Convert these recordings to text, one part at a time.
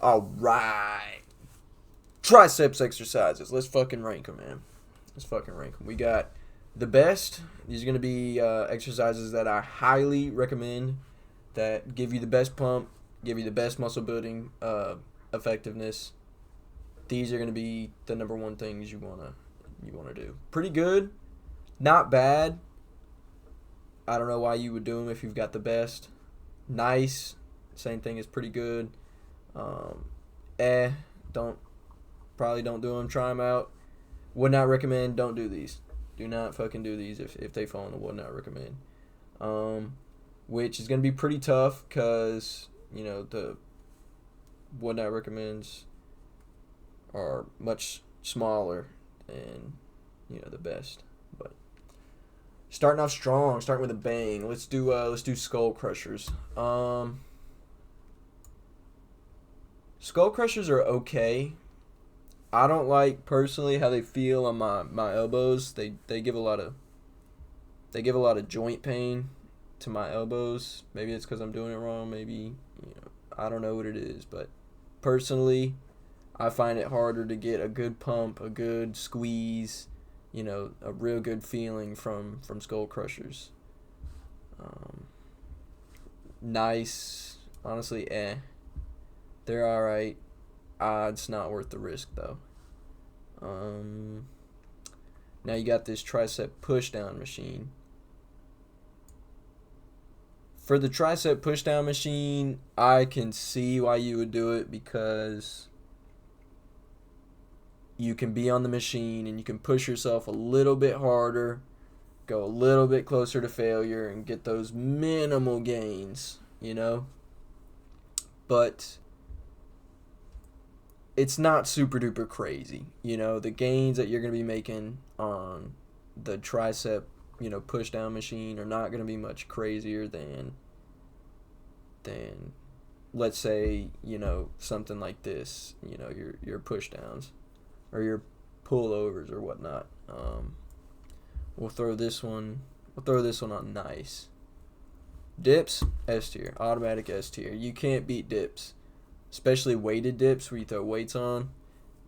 All right. Triceps exercises. Let's fucking rank them, man. Let's fucking rank them. We got the best. These are going to be exercises that I highly recommend that give you the best pump, give you the best muscle building effectiveness. These are going to be the number one things you want to do. Pretty good. Not bad. I don't know why you would do them if you've got the best. Nice. Same thing as pretty good. Probably don't do them. Try them out. Would not recommend. Don't do these. Do not fucking do these if they fall in the would not recommend. Which is going to be pretty tough because, the would not recommends are much smaller than, the best. But starting off strong, starting with a bang. Let's do skull crushers. Skull crushers are okay. I don't like personally how they feel on my elbows. They give a lot of joint pain to my elbows. Maybe it's because I'm doing it wrong. Maybe I don't know what it is, but personally, I find it harder to get a good pump, a good squeeze, a real good feeling from skull crushers. Nice, honestly, they're all right. It's not worth the risk though. Now you got this tricep push down machine. For the tricep push down machine, I can see why you would do it because you can be on the machine and you can push yourself a little bit harder, go a little bit closer to failure, and get those minimal gains, But it's not super duper crazy. The gains that you're going to be making on the tricep, push down machine are not going to be much crazier than let's say, something like this, your push downs or your pullovers or whatnot. We'll throw this one on nice. Dips, S tier, automatic S tier. You can't beat dips. Especially weighted dips where you throw weights on.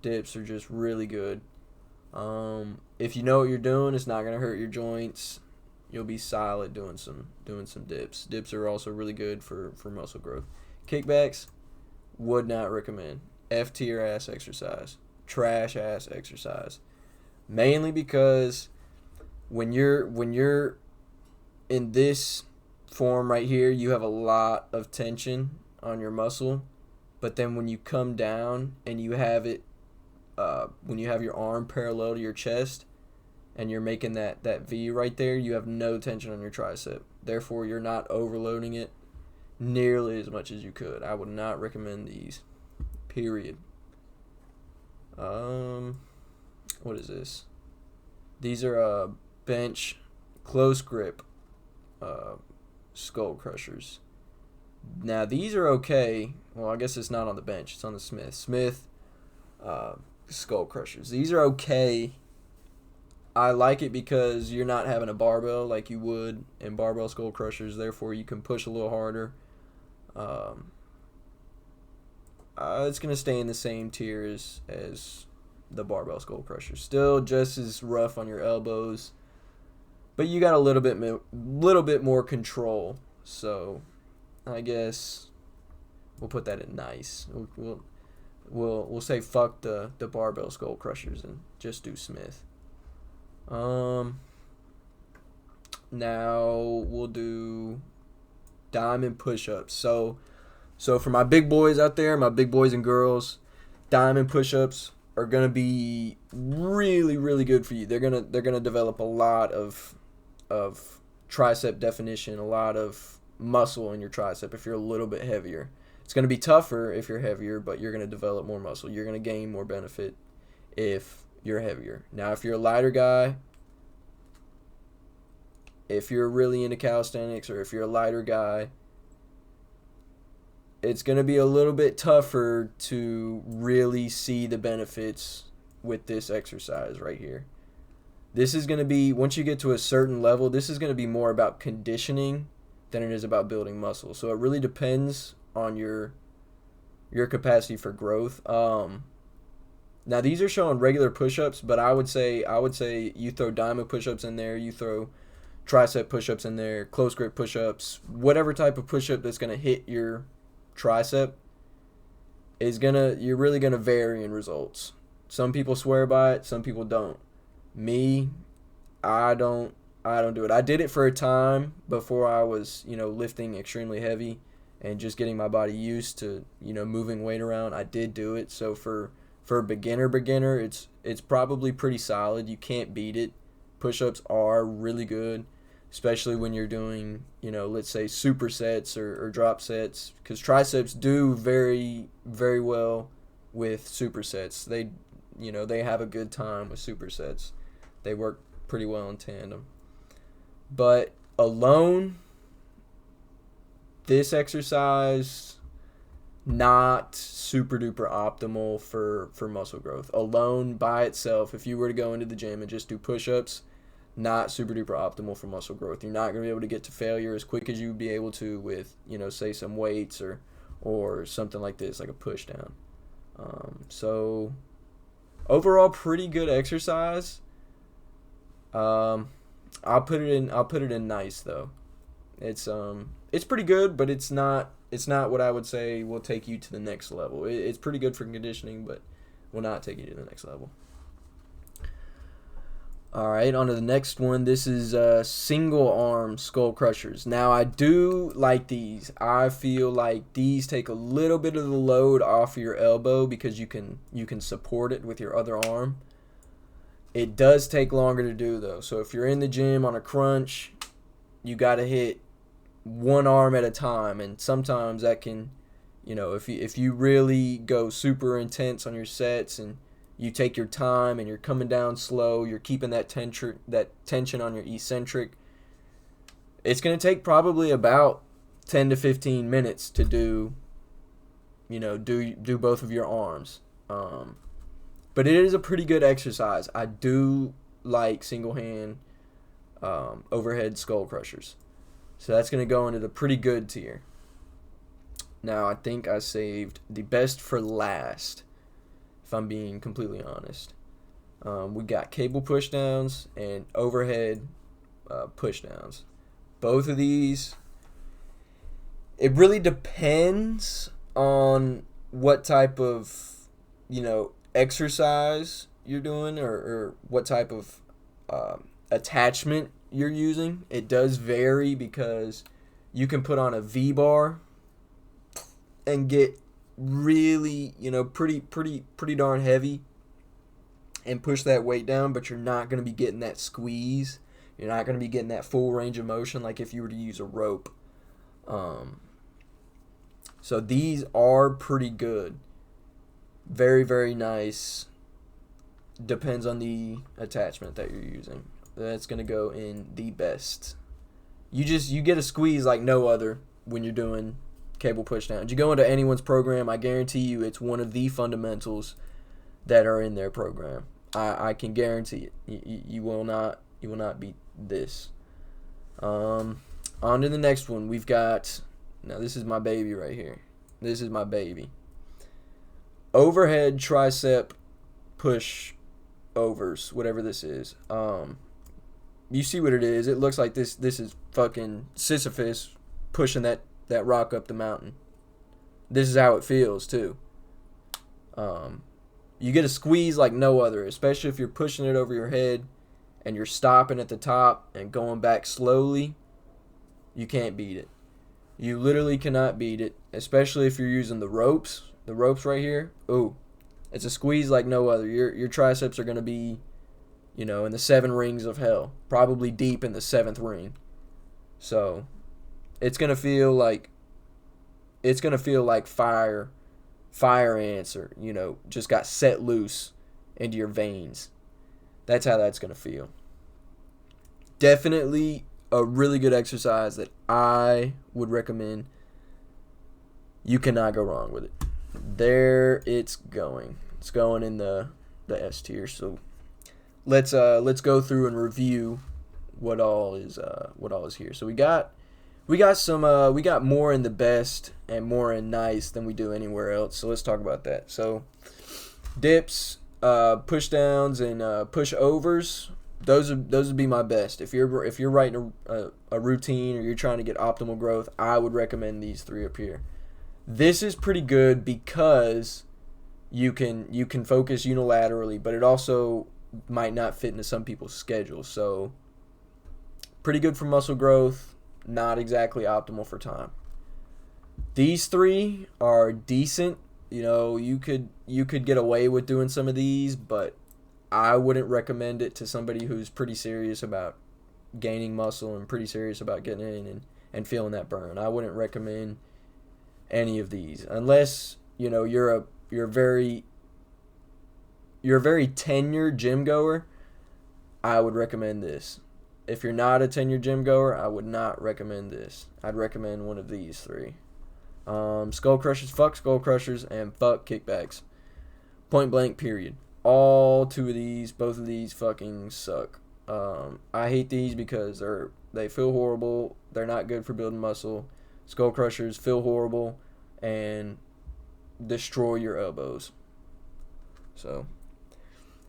Dips are just really good. If you know what you're doing, it's not gonna hurt your joints. You'll be solid doing some dips. Dips are also really good for muscle growth. Kickbacks, would not recommend. F tier ass exercise. Trash ass exercise. Mainly because when you're in this form right here, you have a lot of tension on your muscle. But then when you come down and you have it, when you have your arm parallel to your chest and you're making that V right there, you have no tension on your tricep. Therefore, you're not overloading it nearly as much as you could. I would not recommend these. Period. What is this? These are bench close grip skull crushers. Now, these are okay. Well, I guess it's not on the bench. It's on the Smith skull crushers. These are okay. I like it because you're not having a barbell like you would in barbell skull crushers. Therefore, you can push a little harder. It's going to stay in the same tier as the barbell skull crushers. Still just as rough on your elbows. But you got a little bit more control. So I guess we'll put that in nice. We'll say fuck the barbell skull crushers and just do Smith. Now we'll do diamond push-ups. So for my big boys out there, my big boys and girls, diamond push-ups are gonna be really, really good for you. They're gonna develop a lot of tricep definition, a lot of muscle in your tricep if you're a little bit heavier. It's going to be tougher if you're heavier, but you're going to develop more muscle. You're going to gain more benefit if you're heavier. Now, if you're a lighter guy, if you're really into calisthenics, or if you're a lighter guy, it's going to be a little bit tougher to really see the benefits with this exercise right here. This is going to be, once you get to a certain level, this is going to be more about conditioning than it is about building muscle. So it really depends on your your capacity for growth. Now these are showing regular push-ups, but I would say you throw diamond push-ups in there, you throw tricep push-ups in there, close grip push-ups, whatever type of push-up that's gonna hit your tricep you're really gonna vary in results. Some people swear by it, some people don't. Me, I don't do it. I did it for a time before I was, lifting extremely heavy and just getting my body used to, moving weight around. I did do it. So for a beginner, it's probably pretty solid. You can't beat it. Push-ups are really good, especially when you're doing, let's say supersets or drop sets, because triceps do very, very well with supersets. They have a good time with supersets. They work pretty well in tandem. But alone, this exercise, not super duper optimal for muscle growth. Alone by itself, if you were to go into the gym and just do push-ups, not super duper optimal for muscle growth. You're not going to be able to get to failure as quick as you would be able to with, say some weights or something like this, like a push down. So overall, pretty good exercise. I'll put it in nice though. It's pretty good, but it's not what I would say will take you to the next level. It's pretty good for conditioning, but will not take you to the next level. All right, on to the next one. This is single arm skull crushers. Now I do like these. I feel like these take a little bit of the load off of your elbow because you can support it with your other arm. It does take longer to do though. So if you're in the gym on a crunch, you got to hit one arm at a time, and sometimes that can, if you really go super intense on your sets and you take your time and you're coming down slow, you're keeping that tension on your eccentric, it's going to take probably about 10 to 15 minutes to do both of your arms. But it is a pretty good exercise. I do like single hand overhead skull crushers. So that's going to go into the pretty good tier. Now, I think I saved the best for last, if I'm being completely honest. We got cable pushdowns and overhead pushdowns. Both of these, it really depends on what type of, exercise you're doing or what type of attachment you're using. It does vary because you can put on a V-bar and get really, pretty darn heavy and push that weight down, but you're not going to be getting that squeeze. You're not going to be getting that full range of motion like if you were to use a rope. So these are pretty good. Very, very nice. Depends on the attachment that you're using. That's going to go in the best. You get a squeeze like no other when you're doing cable pushdowns. You go into anyone's program, I guarantee you it's one of the fundamentals that are in their program. I can guarantee it. You will not beat this. On to the next one. We've got, now this is my baby right here. This is my baby. Overhead tricep push overs, whatever this is. You see what it is. It looks like this is fucking Sisyphus pushing that rock up the mountain. This is how it feels too. You get a squeeze like no other, especially if you're pushing it over your head and you're stopping at the top and going back slowly. You can't beat it. You literally cannot beat it, especially if you're using the ropes. The ropes right here. Ooh, it's a squeeze like no other. Your triceps are going to be, in the 7 rings of hell, probably deep in the 7th ring. So, it's going to feel like fire ants or, just got set loose into your veins. That's how that's going to feel. Definitely a really good exercise that I would recommend. You cannot go wrong with it. There it's going. It's going in the S tier. So let's go through and review what all is here. So we got we got more in the best and more in nice than we do anywhere else. So let's talk about that. So dips, push downs, and push overs. Those would be my best. If you're writing a routine or you're trying to get optimal growth, I would recommend these 3 up here. This is pretty good because you can focus unilaterally, but it also might not fit into some people's schedules. So pretty good for muscle growth, not exactly optimal for time. These 3 are decent. You could get away with doing some of these, but I wouldn't recommend it to somebody who's pretty serious about gaining muscle and pretty serious about getting in and feeling that burn. I wouldn't recommend any of these unless you're a very tenured gym goer. I would recommend this. If you're not a tenured gym goer, I would not recommend this. I'd recommend one of these 3. Skull crushers, fuck skull crushers, and fuck kickbacks. Point blank, period. All 2 of these, both of these fucking suck. I hate these because they feel horrible. They're not good for building muscle. Skull crushers feel horrible and destroy your elbows. So,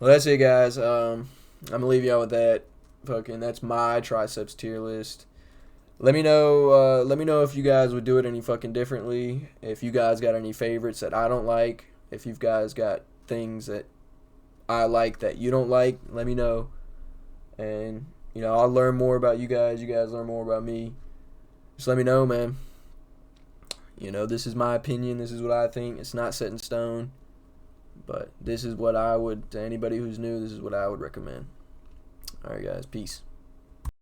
well, that's it, guys. I'm gonna leave y'all with that. That's my triceps tier list. Let me know if you guys would do it any fucking differently. If you guys got any favorites that I don't like. If you guys got things that I like that you don't like, let me know. And I'll learn more about you guys. You guys learn more about me. Just let me know, man. This is my opinion. This is what I think. It's not set in stone. But this is what to anybody who's new, this is what I would recommend. Alright, guys. Peace.